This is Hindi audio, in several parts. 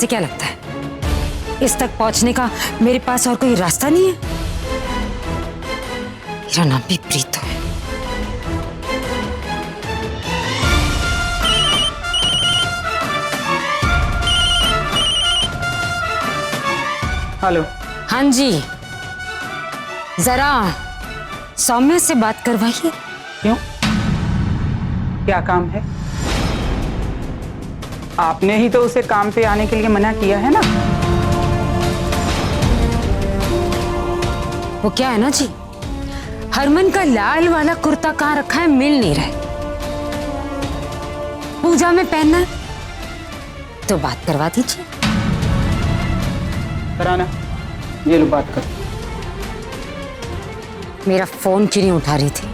वैसे क्या लगता है इस तक पहुंचने का मेरे पास और कोई रास्ता नहीं है? मेरा नाम भी प्रीतो है। हेलो। हाँ जी, जरा सौम्य से बात करवाइए। क्यों, क्या काम है? आपने ही तो उसे काम पे आने के लिए मना किया है ना? वो क्या है ना जी, हरमन का लाल वाला कुर्ता कहाँ रखा है मिल नहीं रहा है। पूजा में पहनना है तो बात करवा दीजिए। कराना, ये लो बात कर। मेरा फोन क्यों नहीं उठा रही थी?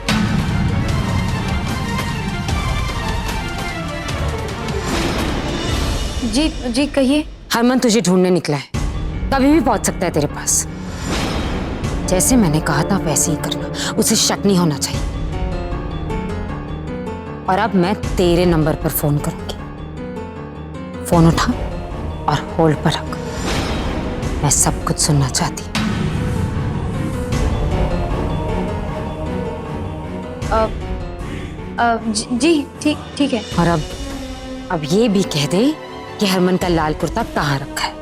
जी जी कहिए। हरमन तुझे ढूंढने निकला है, कभी भी पहुंच सकता है तेरे पास। जैसे मैंने कहा था वैसे ही करना, उसे शक नहीं होना चाहिए। और अब मैं तेरे नंबर पर फोन करूंगी, फोन उठा और होल्ड पर रख। मैं सब कुछ सुनना चाहती हूँ। जी ठीक है। और अब ये भी कह दे कि हरमन का लाल कुर्ता कहाँ रखा है।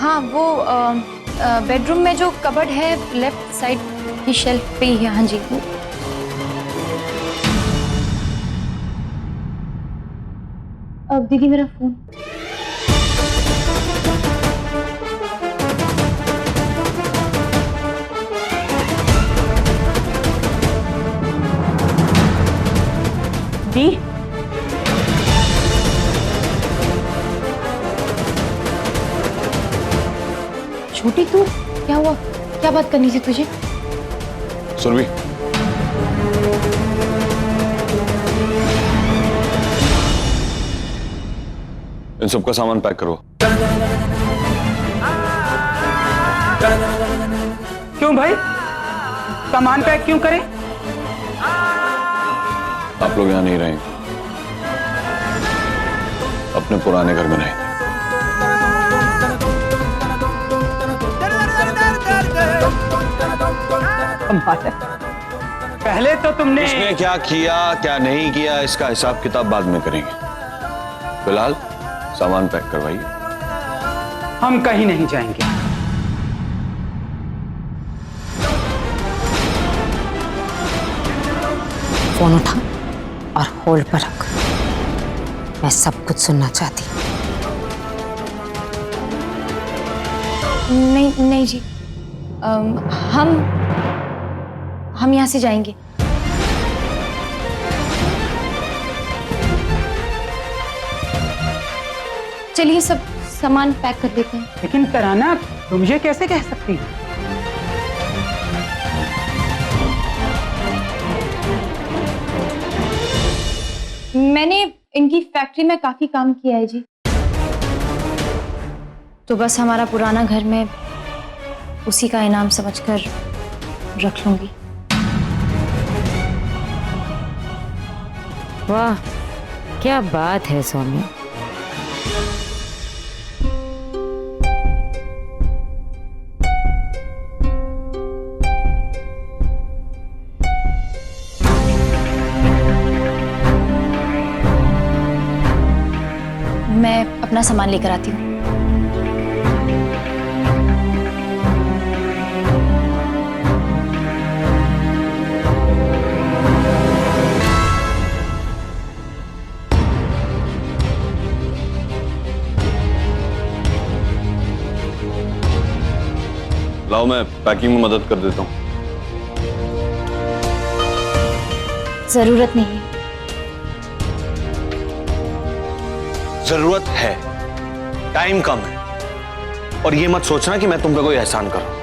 हाँ वो बेडरूम में जो कबर्ड है लेफ्ट साइड की शेल्फ पे ही है। हाँ जी। अब दीदी मेरा फोन। दी, छोटी तू क्या हुआ, क्या बात करनी थी तुझे? सुरभि, इन सबका सामान पैक करो। क्यों भाई, सामान पैक क्यों करें? आप लोग यहाँ नहीं रहेंगे, अपने पुराने घर में रहेंगे। पहले तो तुमने इसने क्या किया क्या नहीं किया इसका हिसाब किताब बाद में करेंगे। फिलहाल सामान पैक करवाइए। हम कहीं नहीं जाएंगे। फोन उठा और होल्ड पर रख। मैं सब कुछ सुनना चाहती हूँ। नहीं जी, हम यहाँ से जाएंगे। चलिए सब सामान पैक कर देते हैं। लेकिन तराना, तुम मुझे कैसे कह सकती हो? मैंने इनकी फैक्ट्री में काफी काम किया है जी, तो बस हमारा पुराना घर में उसी का इनाम समझकर रख लूंगी। वाह क्या बात है सौम्या। मैं अपना सामान लेकर आती हूँ। लाओ मैं पैकिंग में मदद कर देता हूँ। जरूरत नहीं है। जरूरत है, टाइम कम है, और ये मत सोचना कि मैं तुम पे कोई एहसान कर रहा हूं।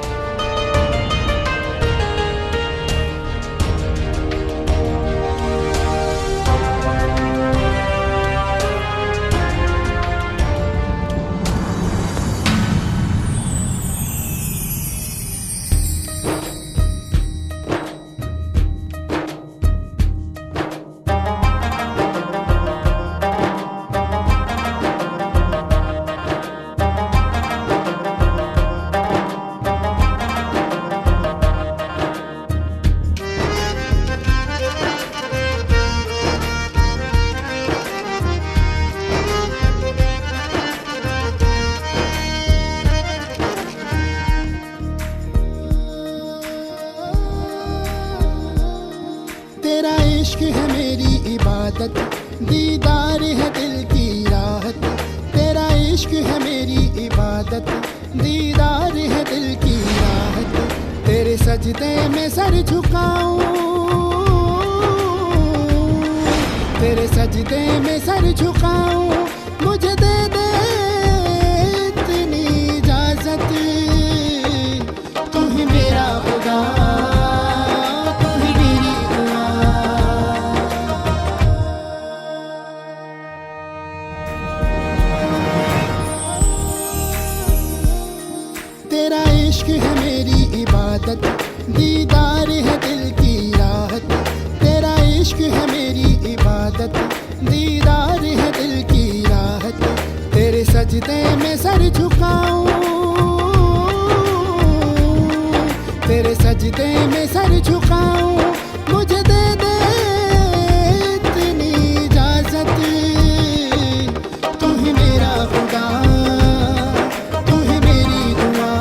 इश्क है मेरी इबादत, दीदार है दिल की राहत। तेरा इश्क है मेरी इबादत, दीदार है दिल की राहत। तेरे सजदे में सर झुकाऊं, तेरे सजदे में सर झुकाऊं, मुझे दे दे इतनी इजाजत। तू ही मेरा खुदा, तू ही मेरी दुआ। तेरा इश्क है मेरी इबादत, दीदार है दिल की राहत। तेरा इश्क है मेरी इबादत, दीदार है दिल की राहत। तेरे सजदे में सर झुकाऊं, तेरे सजदे में सर झुकाऊं, मुझे दे दे इतनी इजाजत। तू ही मेरा खुदा, तू ही मेरी दुआ।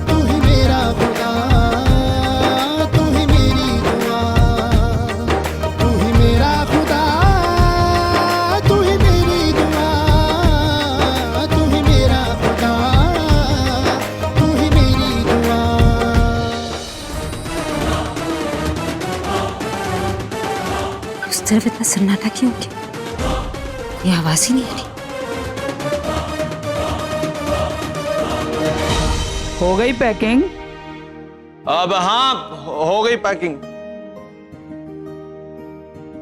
तू ही मेरा खुदा, तू ही मेरी दुआ। तू ही मेरा खुदा, तू ही मेरी दुआ। तू ही मेरा खुदा, तू ही मेरी दुआ। उस तरफ इतना सन्नाटा क्यों हो गया? कोई आवाज ही नहीं आ रही। हो गई पैकिंग? अब हाँ, हो गई पैकिंग।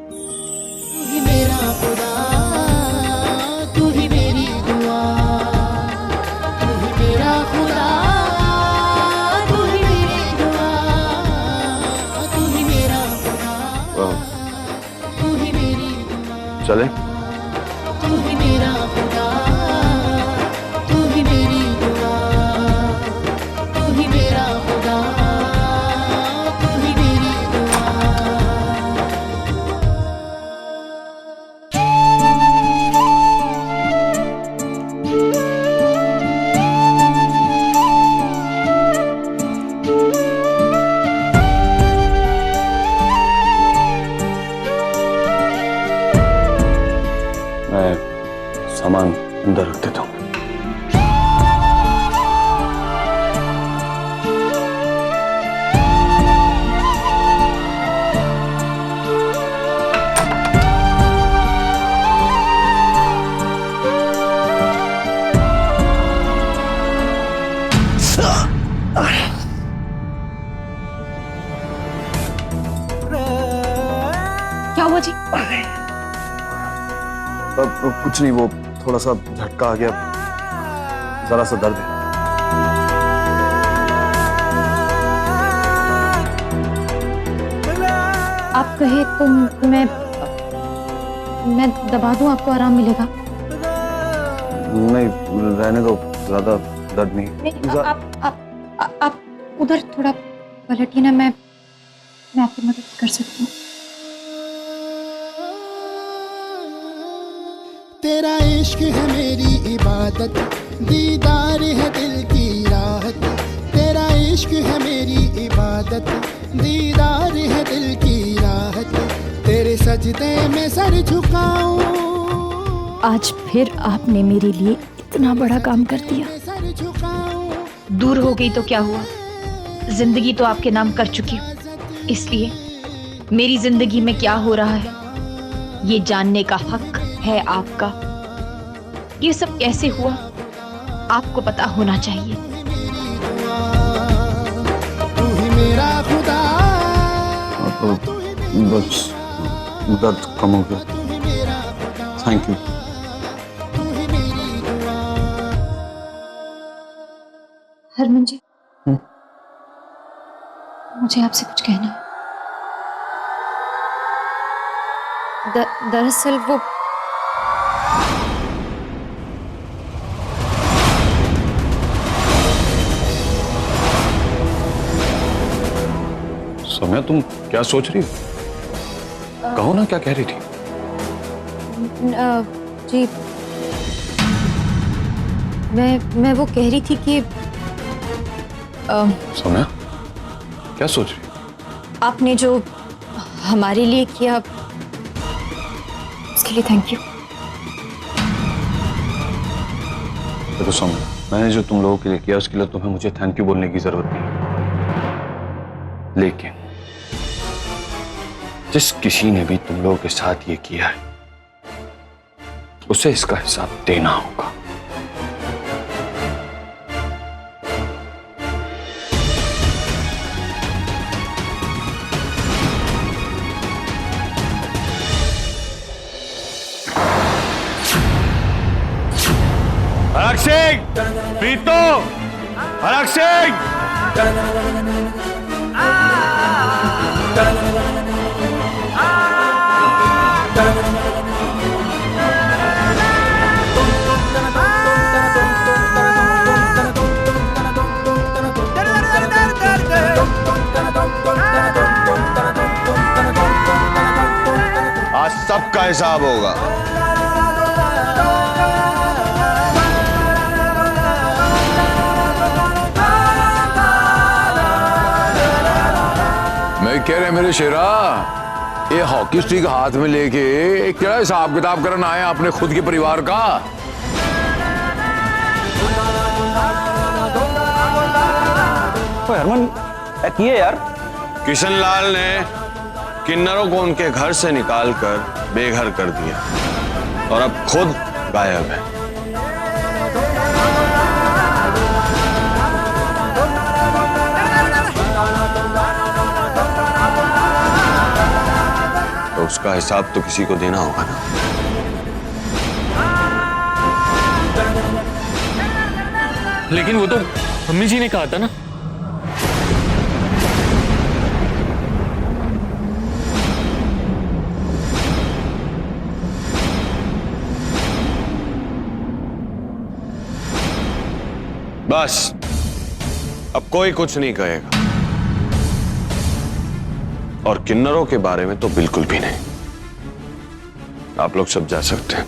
तू ही मेरा खुदा, तू ही मेरी दुआ। तू ही मेरा खुदा, तू ही मेरी दुआ। तू ही मेरा खुदा, तू ही मेरी दुआ। चले? तू ही मेरा खुदा, तू ही मेरी दुआ। तू ही मेरा खुदा, तू ही मेरी दुआ। मैं सामान अंदर रख देता हूँ। क्या हुआ जी? कुछ नहीं, वो थोड़ा सा झटका आ गया, जरा सा दर्द है। आप कहे तो मैं दबा दूं, आपको आराम मिलेगा? नहीं, रहने दो, ज्यादा दर्द नहीं। नहीं, आप उधर थोड़ा पलटिए ना, मैं आपकी मदद कर सकती हूँ। तेरा इश्क है मेरी इबादत, दीदार है दिल की राहत। तेरा इश्क है मेरी इबादत, दीदार है दिल की राहत। तेरे सजदे में सर झुकाऊं, आज फिर आपने मेरे लिए इतना बड़ा काम कर दिया। सर झुकाऊं। दूर हो गई तो क्या हुआ, जिंदगी तो आपके नाम कर चुकी हूँ। इसलिए मेरी जिंदगी में क्या हो रहा है ये जानने का हक है आपका। ये सब कैसे हुआ आपको पता होना चाहिए। तू ही मेरा खुदा, बस दर्द कम हो गया। तू ही मेरा खुदा, थैंक यू। तू ही मेरी दुआ। हरमन जी, मुझे आपसे कुछ कहना है। दरअसल वो सौम्या, तुम क्या सोच रही हो? कहो ना, क्या कह रही थी? जी, मैं वो कह रही थी कि सौम्या, क्या सोच रही हो? आपने जो हमारे लिए किया, उसके लिए थैंक यू। देखो सौम्य, मैंने जो तुम लोगों के लिए किया उसके लिए तुम्हें मुझे थैंक यू बोलने की जरूरत नहीं, लेकिन जिस किसी ने भी तुम लोगों के साथ ये किया है उसे इसका हिसाब देना होगा। हरक सिंह, प्रीतो, हरक सिंह, आज सबका हिसाब होगा। मैं कह रहे मेरे शेरा, ये हॉकी स्टिक हाथ में लेके क्या हिसाब किताब करना आए अपने खुद के परिवार का? हरमन किए यार। किशन लाल ने किन्नरों को उनके घर से निकालकर बेघर कर दिया और अब खुद गायब है। तो उसका हिसाब तो किसी को देना होगा ना। लेकिन वो तो मम्मी जी ने कहा था ना। बस अब कोई कुछ नहीं कहेगा और किन्नरों के बारे में तो बिल्कुल भी नहीं। आप लोग सब जा सकते हैं।